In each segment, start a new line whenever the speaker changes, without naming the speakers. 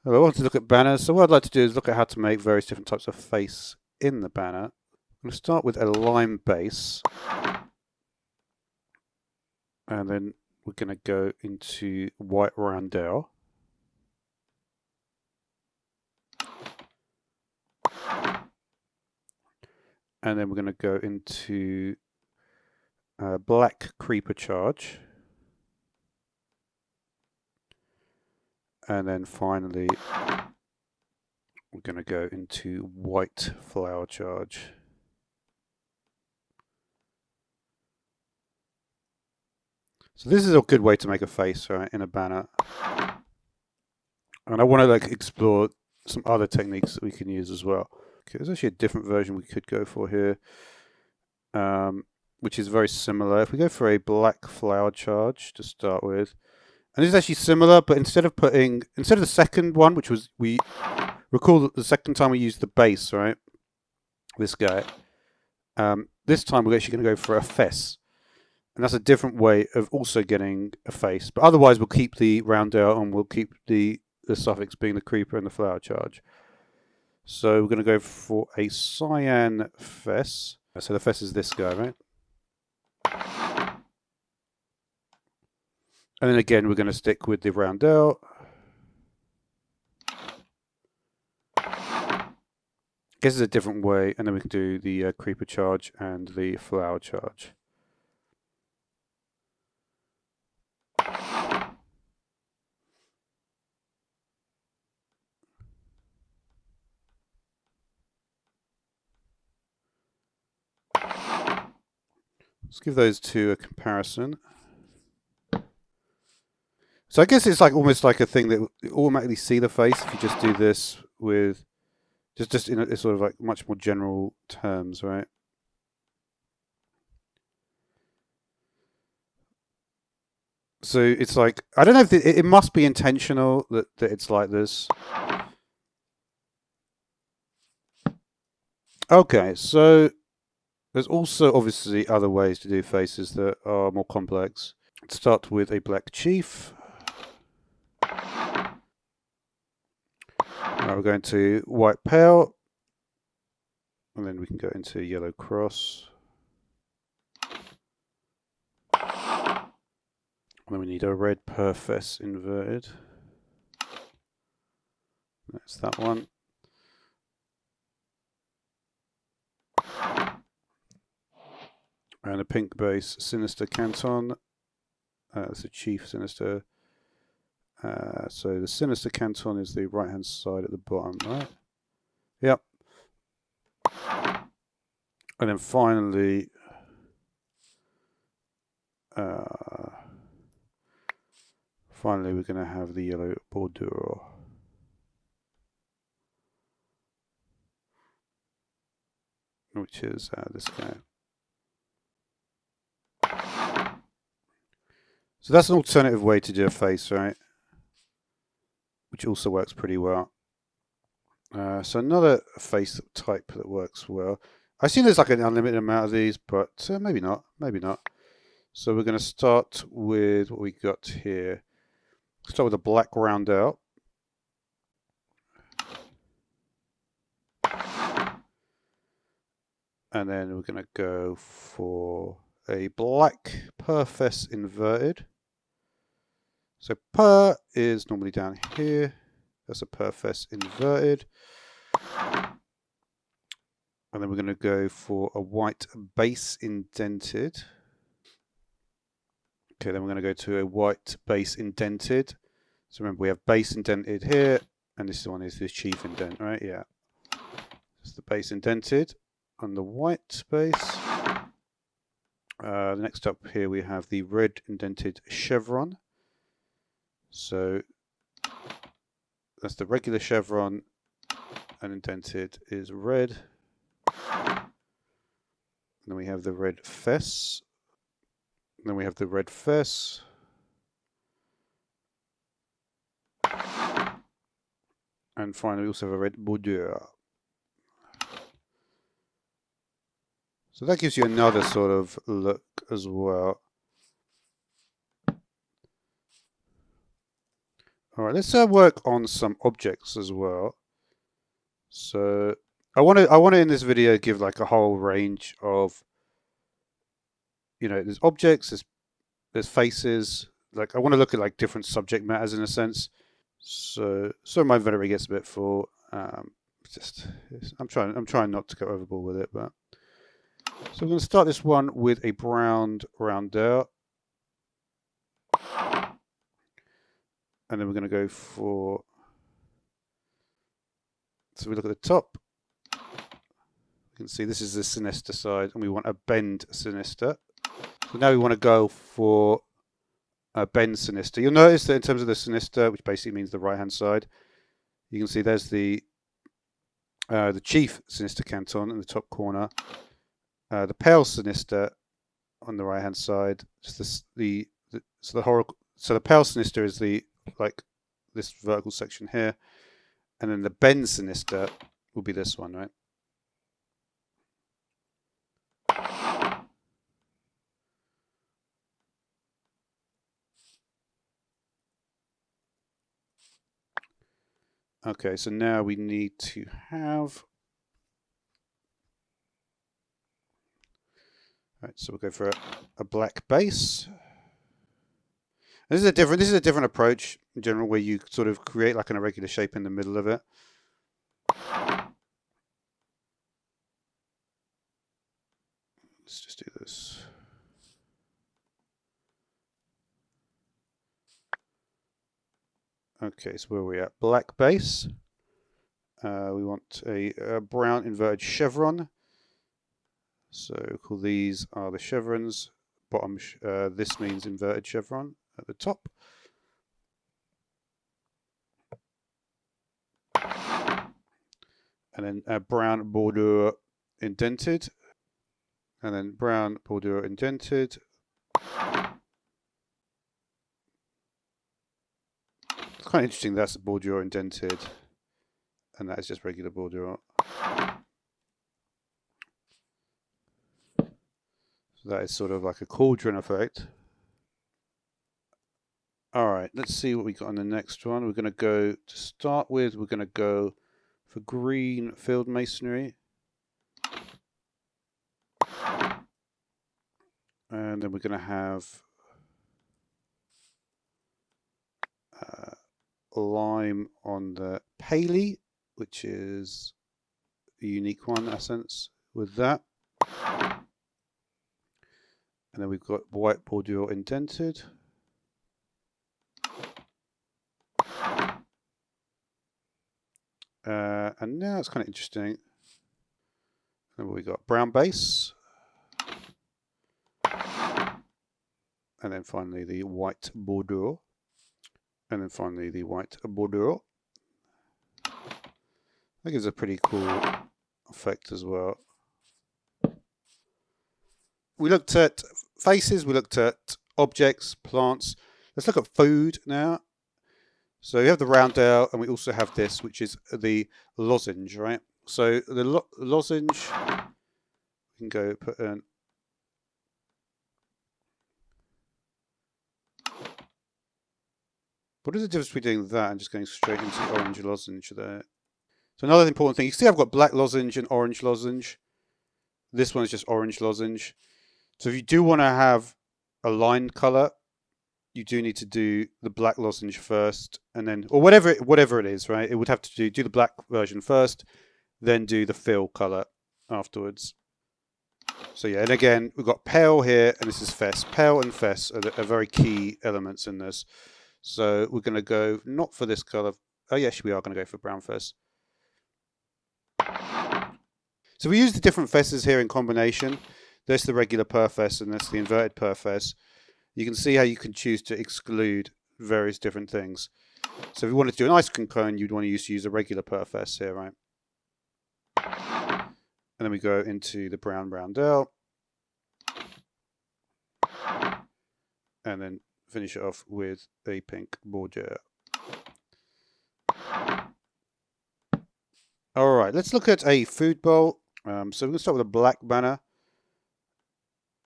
Well, I want to look at banners. So what I'd like to do is look at how to make various different types of face in the banner. I'm going to start with a lime base. And then we're going to go into white roundel. And then we're going to go into black creeper charge. And then finally, we're going to go into white flower charge. So this is a good way to make a face, right, in a banner. And I want to like explore some other techniques that we can use as well. Okay, there's actually a different version we could go for here, which is very similar. If we go for a black flower charge to start with, and this is actually similar, but instead of the second one, which was, we recall that the second time we used the base, right? This guy. This time we're actually going to go for a fess. And that's a different way of also getting a face. But otherwise we'll keep the roundel and we'll keep the suffix being the creeper and the flower charge. So we're going to go for a cyan fess. So the fess is this guy, right? And then again, we're going to stick with the roundel. Guess it's a different way, and then we can do the creeper charge and the flower charge. Let's give those two a comparison. So I guess it's like almost like a thing that you automatically see the face if you just do this with just in a sort of like much more general terms, right? So it's like, I don't know if it must be intentional that it's like this. Okay, so there's also obviously other ways to do faces that are more complex. Let's start with a black chief. Now we're going to white pale. And then we can go into yellow cross. And then we need a red perfess inverted. That's that one. And a pink base sinister canton. That's a chief sinister. So the sinister canton is the right hand side at the bottom, right? Yep. And then finally, we're going to have the yellow bordeaux. Which is this guy. So that's an alternative way to do a face, right? Which also works pretty well. So another face type that works well. I assume there's like an unlimited amount of these, but maybe not. Maybe not. So we're going to start with what we got here. Start with a black roundel. And then we're going to go for a black perfess inverted. So per is normally down here. That's a perfess inverted. And then we're going to go for a white base indented. Okay, then we're going to go to a white base indented. So remember, we have base indented here, and this one is the chief indent, right? Yeah. It's the base indented on the white base. Next up here we have the red indented chevron. So that's the regular chevron, and indented is red. And then we have the red fess. And then we have the red fess. And finally we also have a red bordeaux. So that gives you another sort of look as well. All right, let's work on some objects as well. So I want to in this video give like a whole range of, there's objects, there's faces. Like I want to look at like different subject matters in a sense. So my inventory gets a bit full. I'm trying not to go overboard with it, but so we're going to start this one with a brown roundel, and then we're going to go for. So we look at the top. You can see this is the sinister side, and we want a bend sinister. So now we want to go for a bend sinister. You'll notice that in terms of the sinister, which basically means the right-hand side, you can see there's the chief sinister canton in the top corner, the pale sinister on the right-hand side. Just so the pale sinister is this vertical section here, and then the bend sinister will be this one, right? Okay, so now we need to have. Right, so we'll go for a black base. And this is a different approach in general, where you sort of create like an irregular shape in the middle of it. Let's just do this. Okay, so where are we at? Black base. We want a brown inverted chevron. So cool. These are the chevrons. Bottom. This means inverted chevron at the top. And then brown border indented. And then brown border indented. It's kind of interesting that's the border indented, and that is just regular border. So that is sort of like a cauldron effect. All right, let's see what we got on the next one. We're going to go, to start with, we're going to go for green field masonry. And then we're going to have lime on the paley, which is a unique one in essence with that. And then we've got white bordeaux indented. And now it's kind of interesting. And we got brown base. And then finally the white bordeaux. And then finally the white bordeaux. That gives a pretty cool effect as well. We looked at faces, we looked at objects, plants. Let's look at food now. So we have the roundel, and we also have this, which is the lozenge, right? So the lozenge, we can go put in. What is the difference between doing that and just going straight into the orange lozenge there? So another important thing, you can see I've got black lozenge and orange lozenge. This one is just orange lozenge. So if you do want to have a line color, you do need to do the black lozenge first, and then, or whatever it is, right? It would have to do the black version first, then do the fill color afterwards. So yeah, and again, we've got pale here, and this is fess. Pale and fess are very key elements in this. So we're going to go not for this color. Oh yes, we are going to go for brown fess. So we use the different fesses here in combination. There's the regular perfess, and that's the inverted perfess. You can see how you can choose to exclude various different things. So if you wanted to do an ice cream cone, you'd want to use a regular perfess here, right? And then we go into the brown roundel. And then finish it off with a pink border. All right, let's look at a food bowl. So we're going to start with a black banner.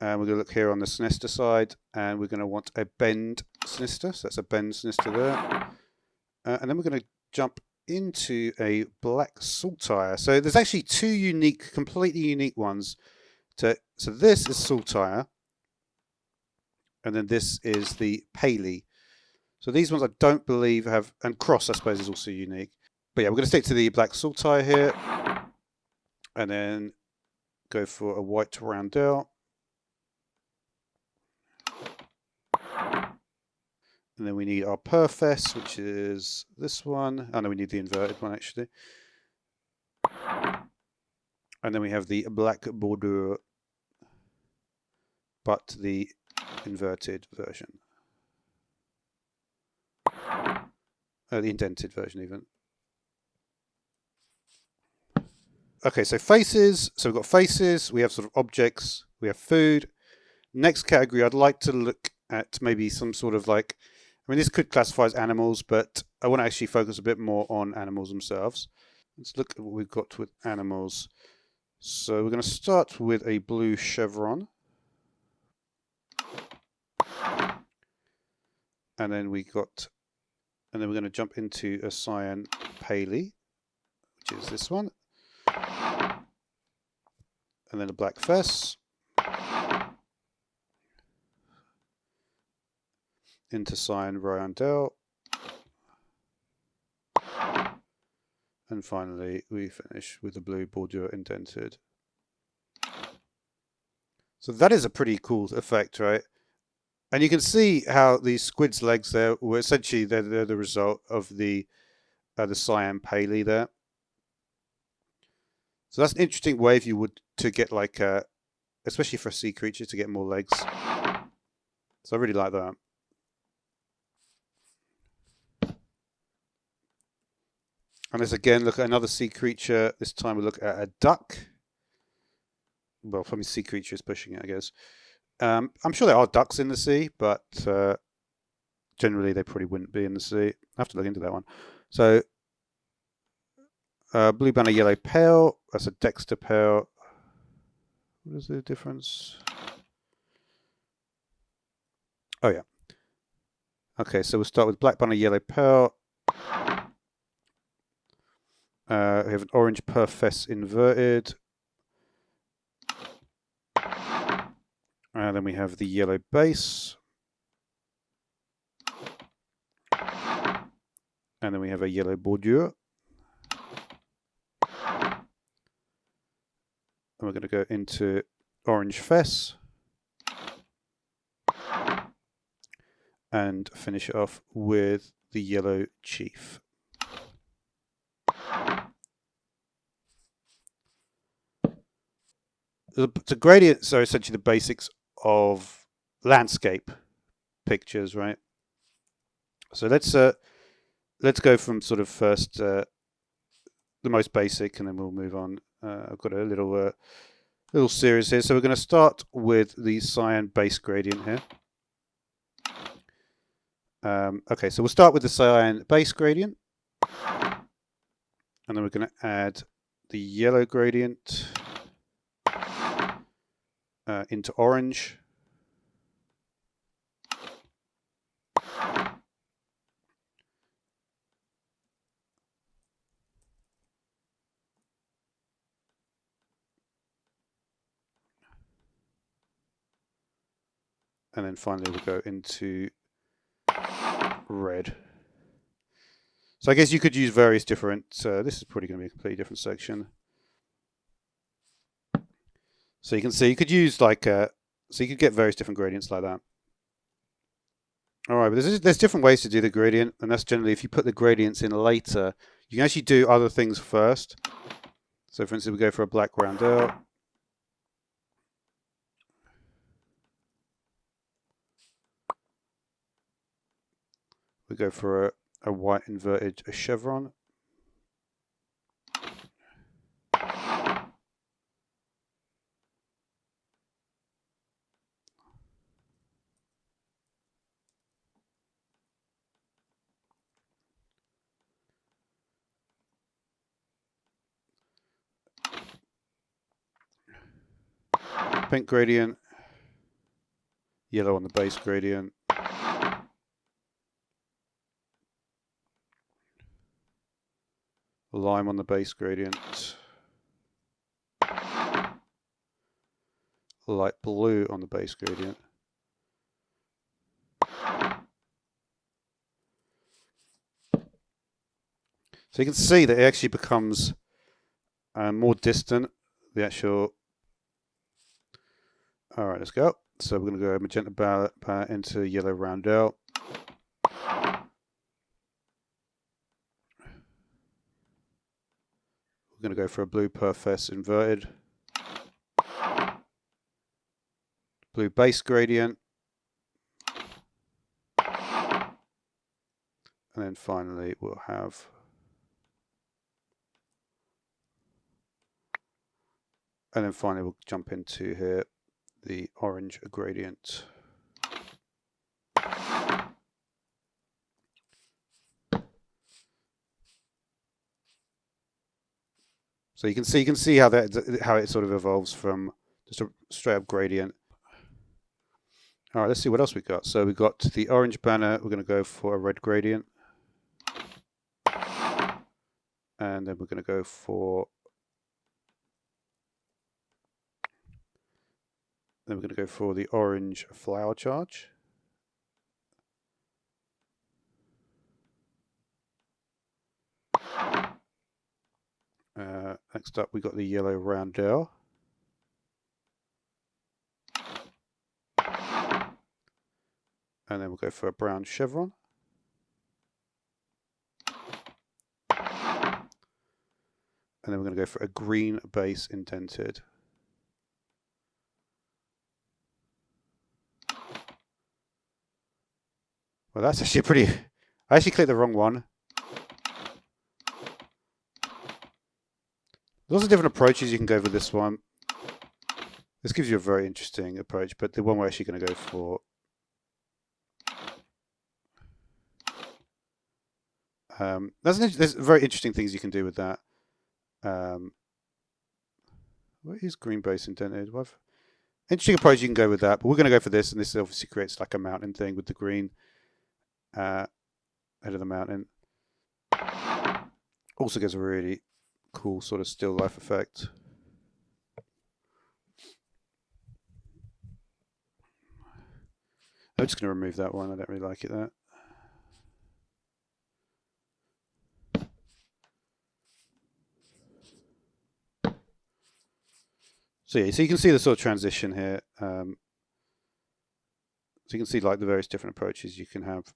And we're going to look here on the sinister side, and we're going to want a bend sinister. So that's a bend sinister there. And then we're going to jump into a black Saltire. So there's actually two unique, completely unique ones. So this is Saltire, and then this is the Paley. So these ones I don't believe have, and Cross I suppose is also unique. But yeah, we're going to stick to the black Saltire here, and then go for a white roundel. And then we need our Perfess, which is this one. Oh no, we need the inverted one actually. And then we have the black Bordeaux, but the inverted version. The indented version even. Okay, so faces. So we've got faces, we have sort of objects, we have food. Next category, I'd like to look at maybe some sort of like, I mean, this could classify as animals, but I want to actually focus a bit more on animals themselves. Let's look at what we've got with animals. So we're going to start with a blue chevron. And then we're going to jump into a cyan paley, which is this one. And then a black fess. Into cyan roundel. And finally, we finish with the blue Bordeaux indented. So that is a pretty cool effect, right? And you can see how these squid's legs there were essentially they're the result of the cyan paley there. So that's an interesting way if you would to get like especially for a sea creature to get more legs. So I really like that. And let's again look at another sea creature. This time we look at a duck. Well, probably sea creature is pushing it, I guess. I'm sure there are ducks in the sea, but generally they probably wouldn't be in the sea. I have to look into that one. So blue banner, yellow pale. That's a Dexter pale. What is the difference? Oh yeah. Okay, so we'll start with black banner, yellow pearl. We have an orange Perfess inverted. And then we have the yellow base. And then we have a yellow Bordeaux. And we're going to go into orange fess. And finish it off with the yellow chief. The gradients are essentially the basics of landscape pictures, right? So let's go from sort of first the most basic, and then we'll move on. I've got a little series here. So we're going to start with the cyan base gradient here. Okay, so we'll start with the cyan base gradient, and then we're going to add the yellow gradient into orange. And then finally we'll go into red. So I guess you could use various different, this is probably going to be a completely different section. So you can see you could use like, so you could get various different gradients like that. All right, but there's different ways to do the gradient, and that's generally if you put the gradients in later, you can actually do other things first. So for instance, we go for a black roundel. We go for a white inverted chevron. Pink gradient. Yellow on the base gradient. lime on the base gradient, light blue on the base gradient. So you can see that it actually becomes more distant, the actual... Alright, let's go. So we're going to go magenta palette into yellow roundel. We're going to go for a blue perfect inverted. Blue base gradient. And then finally we'll have we'll jump into here the orange gradient. So you can see how it sort of evolves from just a straight up gradient. All right, let's see what else we got. So we got the orange banner. We're going to go for a red gradient, and then we're going to go for the orange flower charge. Next up, we got the yellow roundel. And then we'll go for a brown chevron. And then we're going to go for a green base indented. Well, that's actually pretty... I actually clicked the wrong one. There's lots of different approaches you can go with this one. This gives you a very interesting approach, but the one we're actually going to go for... there's very interesting things you can do with that. What is green base indented? Interesting approach you can go with that, but we're going to go for this, and this obviously creates like a mountain thing with the green head of the mountain. Also gives a really cool sort of still life effect. I'm just going to remove that one. I don't really like it that. So yeah, so you can see the sort of transition here. So you can see like the various different approaches you can have